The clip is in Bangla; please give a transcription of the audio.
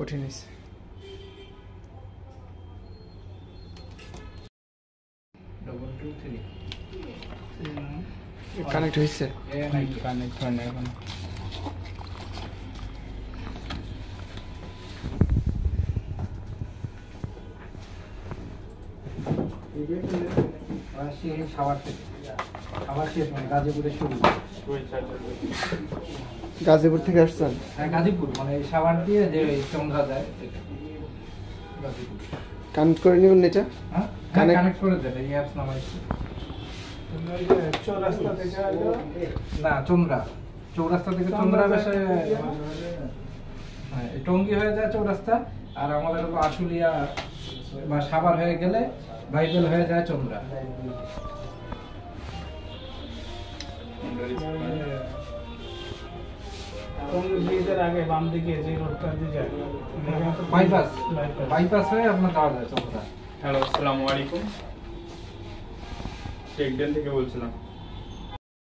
কঠিন হয়েছে। কানেক্ট হয়েছে? কানেক্ট হয় না এখন। গাজীপুর থেকে আসছেন? হ্যাঁ গাজীপুর, মানে সাভার দিয়ে যে চন্দ্রা যায় কানেক্ট করে নেবেন এটা? হ্যাঁ কানেক্ট করে দেন, এই অ্যাপস নামাইছি। চৌরাস্তা থেকে না চৌরাস্তা থেকে চন্দ্রা বেশে হ্যাঁ টঙ্গী হয়ে যায় চৌরাস্তা, আর আমাদের আশুলিয়া বা সাভার হয়ে গেলে বাইবেল হয়ে যায় চন্দ্রা। ব্রিজের আগে বাম দিকে যে রোডটা দিয়ে যায় বাইপাস হয়ে আপনার যাওয়া যায় চন্দ্রা। হ্যালো, আসসালামু আলাইকুম। টেকডেন থেকে বলছিলাম।